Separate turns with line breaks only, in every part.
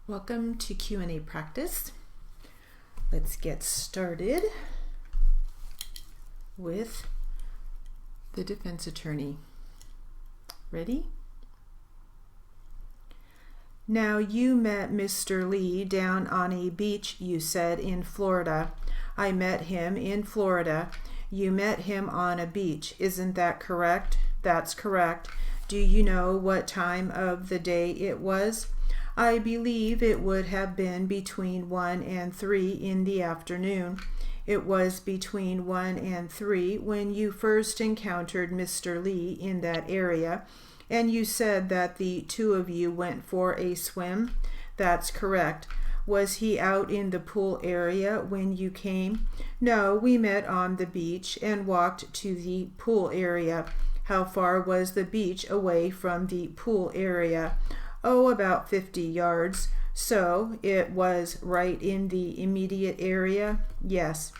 Welcome to Q&A practice. Let's get started with the defense attorney. Ready? Now, you met Mr. Lee down on a beach, you said, in Florida. I met him in Florida. You met him on a beach. Isn't that correct? That's correct. Do you know what time of the day it was? I believe it would have been between 1 and 3 in the afternoon. It was between 1 and 3 when you first encountered Mr. Lee in that area, and you said that the two of you went for a swim. That's correct. Was he out in the pool area when you came? No, we met on the beach and walked to the pool area. How far was the beach away from the pool area? Oh, about 50 yards. So it was right in the immediate area? Yes.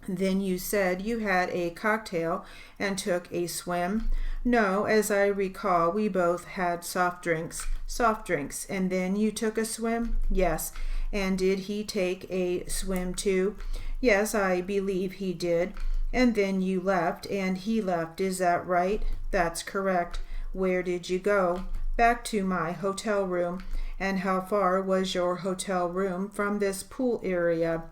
Then you said you had a cocktail and took a swim? No, as I recall, we both had soft drinks. Soft drinks. And then you took a swim? Yes. And did he take a swim too? Yes, I believe he did. And then you left and he left. Is that right? That's correct. Where did you go? Back to my hotel room. And how far was your hotel room from this pool area?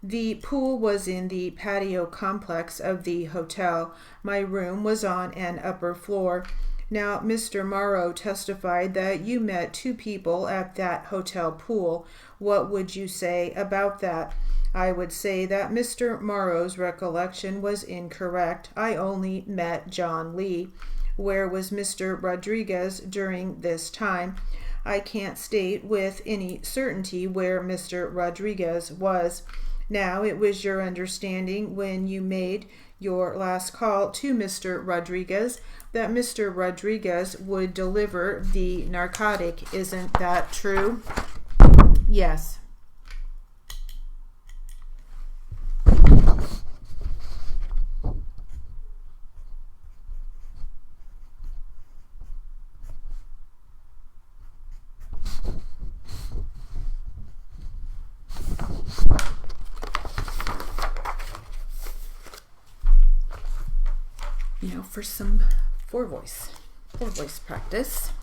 The pool was in the patio complex of the hotel. My room was on an upper floor. Now, Mr. Morrow testified that you met two people at that hotel pool. What would you say about that? I would say that Mr. Morrow's recollection was incorrect. I only met John Lee. Where was Mr. Rodriguez during this time? I can't state with any certainty where Mr. Rodriguez was. Now, it was your understanding when you made your last call to Mr. Rodriguez that Mr. Rodriguez would deliver the narcotic. Isn't that true? Yes. For some four voice practice.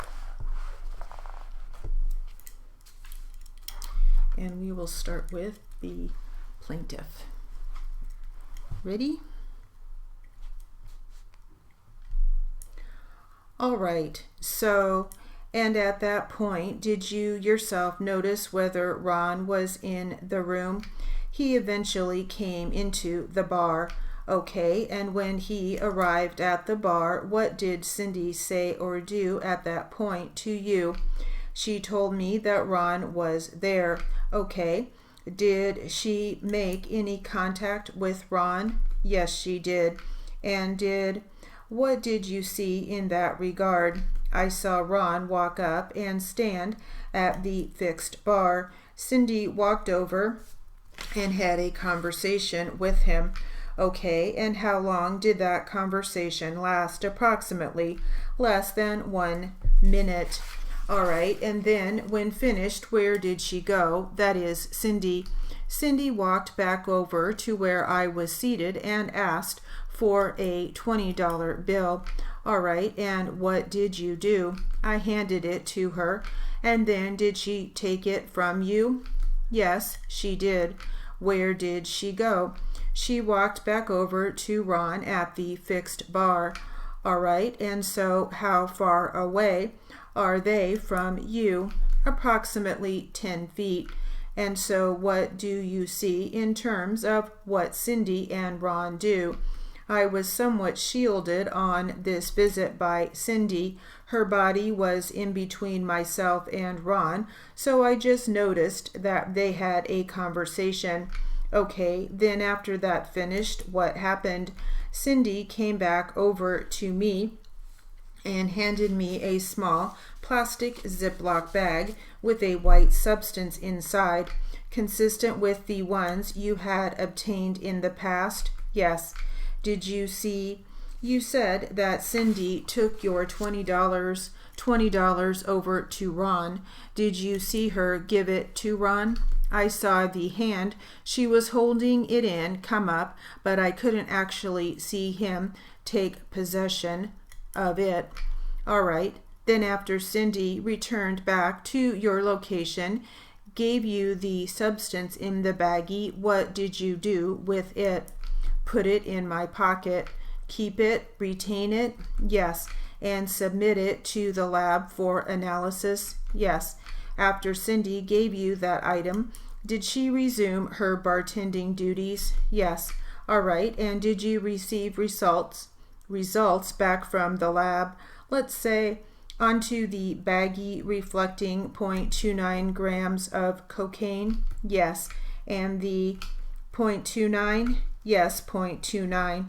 And we will start with the plaintiff. Ready? All right, so, and at that point, did you yourself notice whether Ron was in the room? He eventually came into the bar. Okay, and when he arrived at the bar, what did Cindy say or do at that point to you? She told me that Ron was there. Okay, did she make any contact with Ron? Yes, she did. And what did you see in that regard? I saw Ron walk up and stand at the fixed bar. Cindy walked over and had a conversation with him. Okay, and how long did that conversation last? Approximately less than 1 minute. All right, and then when finished, where did she go? That is, Cindy. Cindy walked back over to where I was seated and asked for a $20 bill. All right, and what did you do? I handed it to her. And then did she take it from you? Yes, she did. Where did she go? She walked back over to Ron at the fixed bar. All right, and so how far away are they from you? Approximately 10 feet. And so what do you see in terms of what Cindy and Ron do? I was somewhat shielded on this visit by Cindy. Her body was in between myself and Ron, so I just noticed that they had a conversation. Okay, then after that finished, what happened? Cindy came back over to me and handed me a small plastic Ziploc bag with a white substance inside, consistent with the ones you had obtained in the past. Yes. Did you see? You said that Cindy took your $20 $20 over to Ron. Did you see her give it to Ron? I saw the hand she was holding it in come up, but I couldn't actually see him take possession of it. All right. Then after Cindy returned back to your location, gave you the substance in the baggie, what did you do with it? Put it in my pocket. Keep it, retain it? Yes. And submit it to the lab for analysis? Yes. After Cindy gave you that item, did she resume her bartending duties? Yes. All right. And did you receive results back from the lab? Let's say onto the baggie reflecting 0.29 grams of cocaine? Yes. And the 0.29? Yes, 0.29.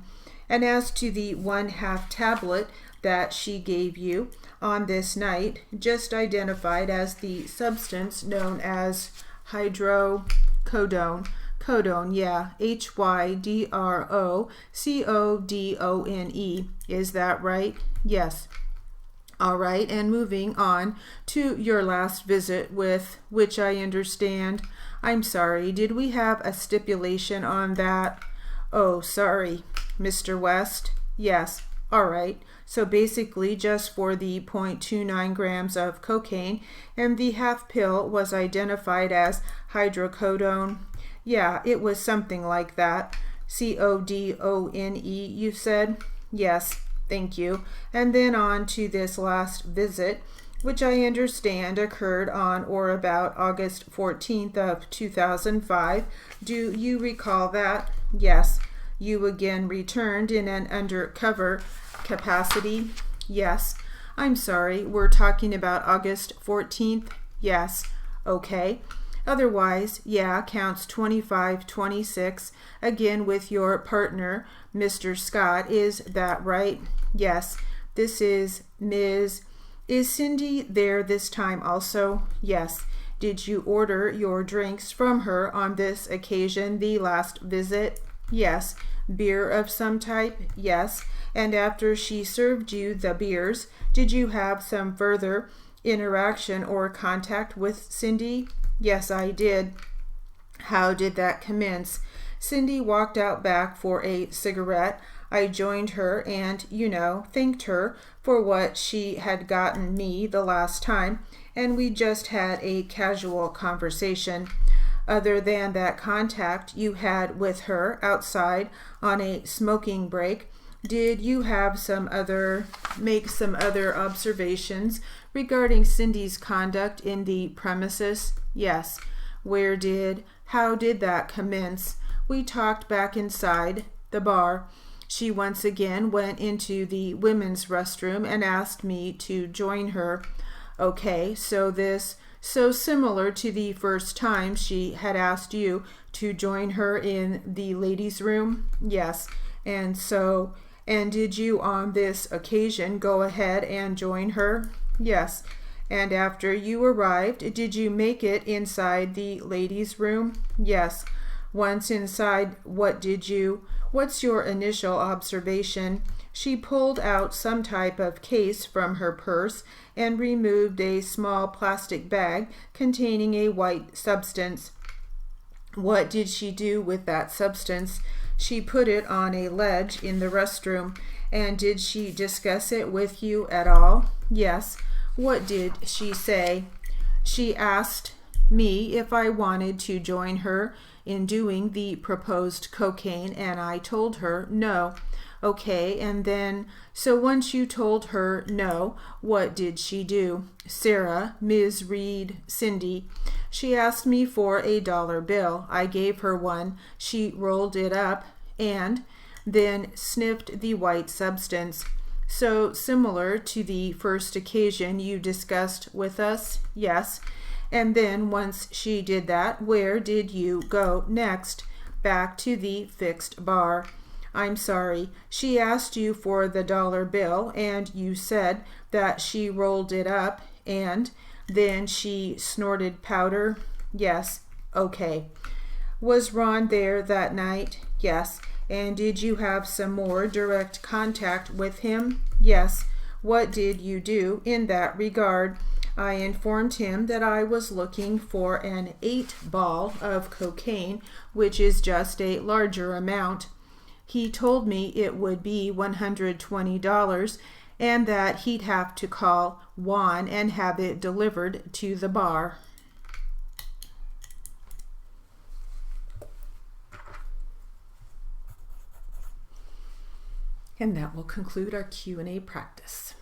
And as to the 1/2 tablet that she gave you on this night, just identified as the substance known as hydrocodone. Codone, yeah, hydrocodone. Is that right? Yes. All right, and moving on to your last visit with which I understand. I'm sorry, did we have a stipulation on that? Oh, sorry, Mr. West. Yes. All right. So basically just for the 0.29 grams of cocaine, and the half pill was identified as hydrocodone. Yeah, it was something like that. Codone, you said? Yes, thank you. And then on to this last visit, which I understand occurred on or about August 14th of 2005. Do you recall that? Yes. You again returned in an undercover capacity? Yes. I'm sorry, we're talking about August 14th? Yes. Okay. Otherwise, yeah, counts 25, 26, again with your partner, Mr. Scott. Is that right? Yes. This is Ms. Is Cindy there this time also? Yes. Did you order your drinks from her on this occasion, the last visit? Yes. Beer of some type? Yes. And after she served you the beers, did you have some further interaction or contact with Cindy? Yes, I did. How did that commence? Cindy walked out back for a cigarette. I joined her and, thanked her for what she had gotten me the last time, and we just had a casual conversation. Other than that contact you had with her outside on a smoking break, did you have make some other observations regarding Cindy's conduct in the premises? Yes. How did that commence? We talked back inside the bar. She once again went into the women's restroom and asked me to join her. Okay, so similar to the first time she had asked you to join her in the ladies' room? Yes. And did you on this occasion go ahead and join her? Yes. And after you arrived, did you make it inside the ladies' room? Yes. Once inside, what's your initial observation? She pulled out some type of case from her purse and removed a small plastic bag containing a white substance. What did she do with that substance? She put it on a ledge in the restroom. And did she discuss it with you at all? Yes. What did she say? She asked me if I wanted to join her in doing the proposed cocaine, and I told her no. Okay, and then, so once you told her no, what did she do? Sarah, Ms. Reed, Cindy. She asked me for a dollar bill. I gave her one. She rolled it up and then sniffed the white substance. So similar to the first occasion you discussed with us? Yes. And then once she did that, where did you go next? Back to the fixed bar. I'm sorry, she asked you for the dollar bill and you said that she rolled it up and then she snorted powder? Yes. Okay. Was Ron there that night? Yes. And did you have some more direct contact with him? Yes. What did you do in that regard? I informed him that I was looking for an 8-ball of cocaine, which is just a larger amount. He told me it would be $120 and that he'd have to call Juan and have it delivered to the bar. And that will conclude our Q&A practice.